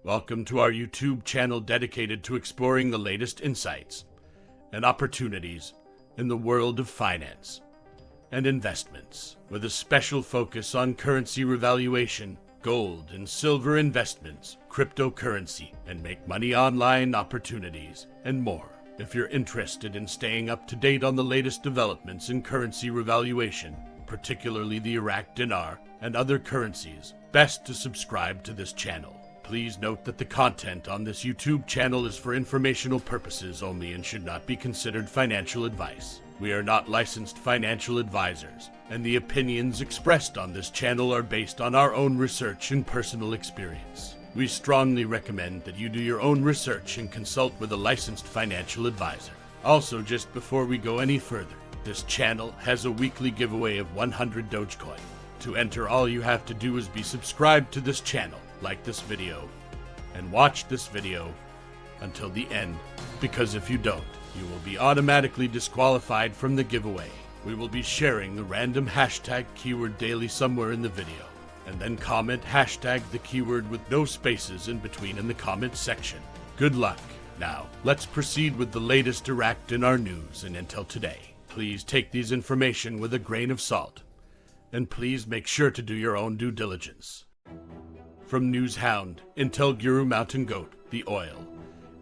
Welcome to our YouTube channel dedicated to exploring the latest insights and opportunities in the world of finance and investments, with a special focus on currency revaluation, gold and silver investments, cryptocurrency, and make money online opportunities, and more. If you're interested in staying up to date on the latest developments in currency revaluation, particularly the Iraq dinar and other currencies, best to subscribe to this channel. Please note that the content on this YouTube channel is for informational purposes only and should not be considered financial advice. We are not licensed financial advisors, and the opinions expressed on this channel are based on our own research and personal experience. We strongly recommend that you do your own research and consult with a licensed financial advisor. Also, just before we go any further, this channel has a weekly giveaway of 100 Dogecoin. To enter, all you have to do is be subscribed to this channel, like this video, and watch this video until the end, because if you don't, you will be automatically disqualified from the giveaway. We will be sharing the random hashtag keyword daily somewhere in the video, and then comment hashtag the keyword with no spaces in between in the comment section. Good luck. Now, let's proceed with the latest Iraq dinar news and intel today. Please take these information with a grain of salt, and please make sure to do your own due diligence. From NewsHound, Intel Guru Mountain Goat, the oil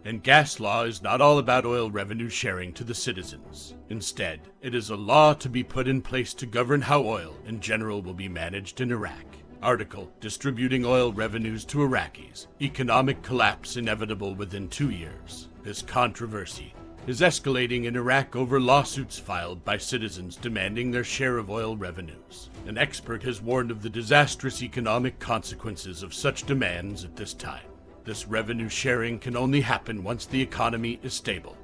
and gas law is not all about oil revenue sharing to the citizens. Instead, it is a law to be put in place to govern how oil in general will be managed in Iraq. Article, Distributing Oil Revenues to Iraqis. Economic collapse inevitable within 2 years. This controversy is escalating in Iraq over lawsuits filed by citizens demanding their share of oil revenues. An expert has warned of the disastrous economic consequences of such demands at this time. This revenue sharing can only happen once the economy is stable,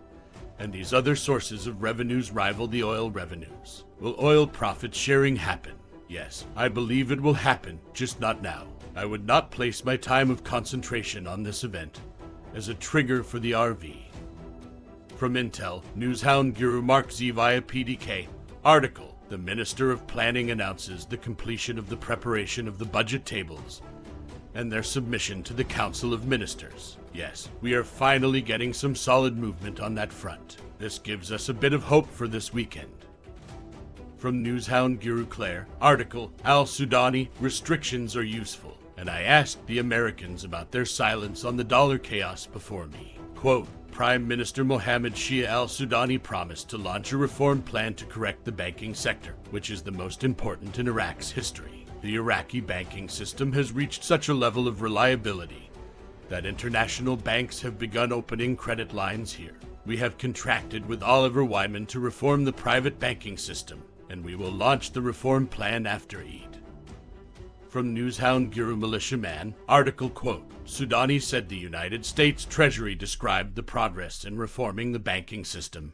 and these other sources of revenues rival the oil revenues. Will oil profit sharing happen? Yes, I believe it will happen, just not now. I would not place my time of concentration on this event as a trigger for the RV. From Intel, NewsHound Guru MarkZ via PDK. Article, The Minister of Planning announces the completion of the preparation of the budget tables and their submission to the Council of Ministers. Yes, we are finally getting some solid movement on that front. This gives us a bit of hope for this weekend. From NewsHound Guru Claire. Article, Al-Sudani, restrictions are useful, and I asked the Americans about their silence on the dollar chaos before me. Quote, Prime Minister Mohammed Shia al-Sudani promised to launch a reform plan to correct the banking sector, which is the most important in Iraq's history. The Iraqi banking system has reached such a level of reliability that international banks have begun opening credit lines here. We have contracted with Oliver Wyman to reform the private banking system, and we will launch the reform plan after Eid. From NewsHound Guru Militia Man. Article, quote, Sudani said the United States Treasury described the progress in reforming the banking system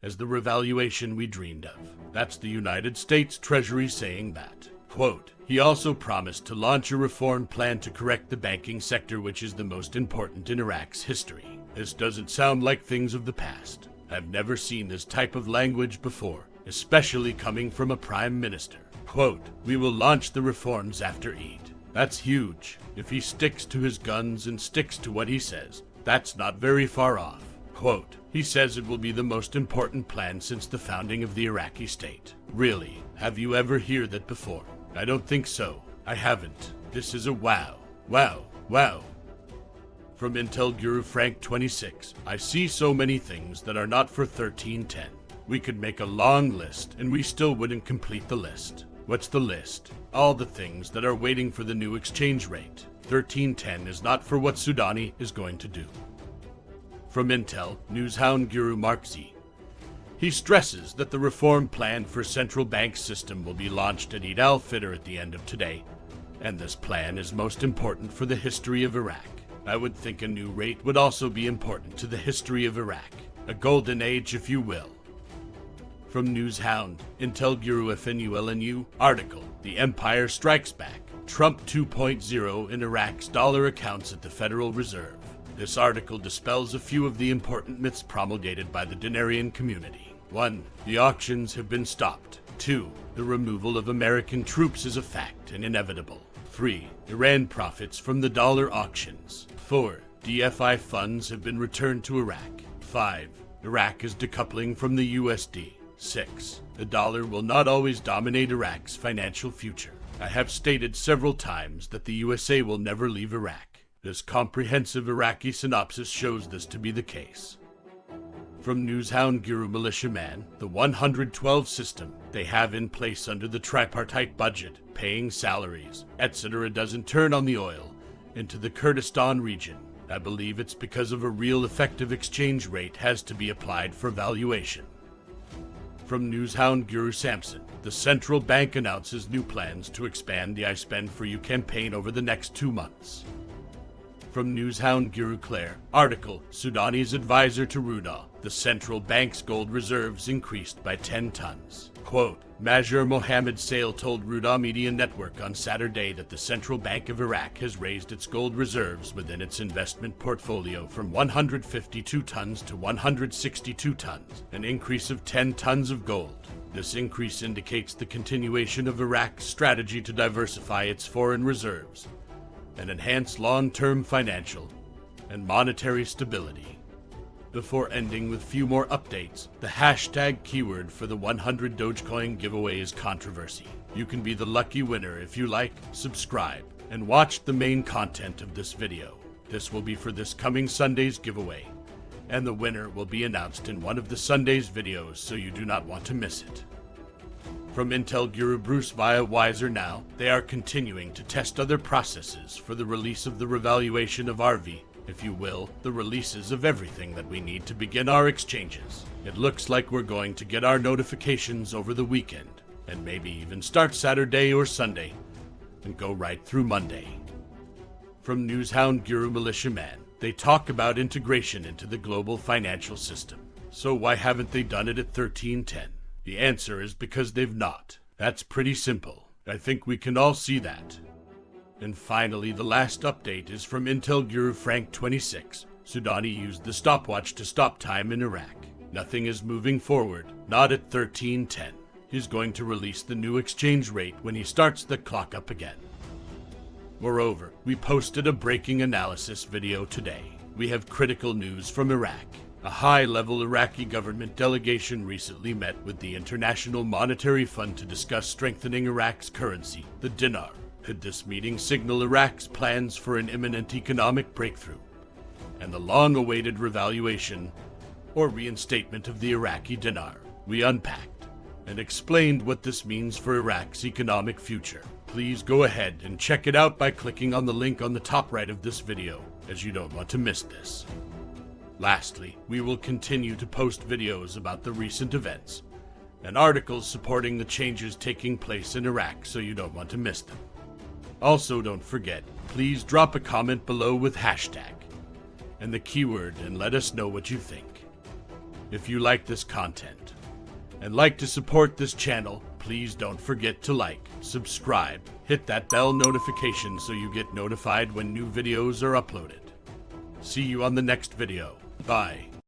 as the revaluation we dreamed of. That's the United States Treasury saying that. Quote, he also promised to launch a reform plan to correct the banking sector, which is the most important in Iraq's history. This doesn't sound like things of the past. I've never seen this type of language before, especially coming from a prime minister. Quote, we will launch the reforms after Eid. That's huge. If he sticks to his guns and sticks to what he says, that's not very far off. Quote, he says it will be the most important plan since the founding of the Iraqi state. Really? Have you ever heard that before? I don't think so. I haven't. This is a wow. Wow. Wow. From Intel Guru Frank 26. I see so many things that are not for 1310. We could make a long list and we still wouldn't complete the list. What's the list? All the things that are waiting for the new exchange rate. 1310 is not for what Sudani is going to do. From Intel, NewsHound Guru MarkZ. He stresses that the reform plan for central bank system will be launched at Eid al-Fitr at the end of today, and this plan is most important for the history of Iraq. I would think a new rate would also be important to the history of Iraq, a golden age if you will. From NewsHound, Intel Guru FNULNU. Article, The Empire Strikes Back. Trump 2.0 in Iraq's dollar accounts at the Federal Reserve. This article dispels a few of the important myths promulgated by the Dinarian community. 1. The auctions have been stopped. 2. The removal of American troops is a fact and inevitable. 3. Iran profits from the dollar auctions. 4. DFI funds have been returned to Iraq. 5. Iraq is decoupling from the USD. 6. The dollar will not always dominate Iraq's financial future. I have stated several times that the USA will never leave Iraq. This comprehensive Iraqi synopsis shows this to be the case. From Newshound Guru Militia Man, the 112 system they have in place under the tripartite budget, paying salaries, etc. doesn't turn on the oil into the Kurdistan region. I believe it's because of a real effective exchange rate has to be applied for valuation. From Newshound Guru Samson, the central bank announces new plans to expand the I Spend For You campaign over the next 2 months. From Newshound Guru Claire, article, Sudani's advisor to Ruda, the central bank's gold reserves increased by 10 tons. Quote, Major Mohammed Sale told Ruda Media Network on Saturday that the Central Bank of Iraq has raised its gold reserves within its investment portfolio from 152 tons to 162 tons, an increase of 10 tons of gold. This increase indicates the continuation of Iraq's strategy to diversify its foreign reserves and enhance long-term financial and monetary stability. Before ending with few more updates, the hashtag keyword for the 100 Dogecoin giveaway is controversy. You can be the lucky winner if you like, subscribe, and watch the main content of this video. This will be for this coming Sunday's giveaway, and the winner will be announced in one of the Sunday's videos, so you do not want to miss it. From Intel Guru Bruce via Wiser Now, they are continuing to test other processes for the release of the revaluation of RV, if you will, the releases of everything that we need to begin our exchanges. It looks like we're going to get our notifications over the weekend, and maybe even start Saturday or Sunday, and go right through Monday. From Newshound Guru Militia Man, they talk about integration into the global financial system. So why haven't they done it at 1310? The answer is because they've not. That's pretty simple. I think we can all see that. And finally, the last update is from Intel Guru Frank 26. Sudani used the stopwatch to stop time in Iraq. Nothing is moving forward, not at 1310. He's going to release the new exchange rate when he starts the clock up again. Moreover, we posted a breaking analysis video today. We have critical news from Iraq. A high-level Iraqi government delegation recently met with the International Monetary Fund to discuss strengthening Iraq's currency, the dinar. Could this meeting signal Iraq's plans for an imminent economic breakthrough and the long-awaited revaluation or reinstatement of the Iraqi dinar? We unpacked and explained what this means for Iraq's economic future. Please go ahead and check it out by clicking on the link on the top right of this video, as you don't want to miss this. Lastly, we will continue to post videos about the recent events and articles supporting the changes taking place in Iraq, so you don't want to miss them. Also, don't forget, please drop a comment below with hashtag and the keyword and let us know what you think. If you like this content and like to support this channel, please don't forget to like, subscribe, hit that bell notification so you get notified when new videos are uploaded. See you on the next video. Bye.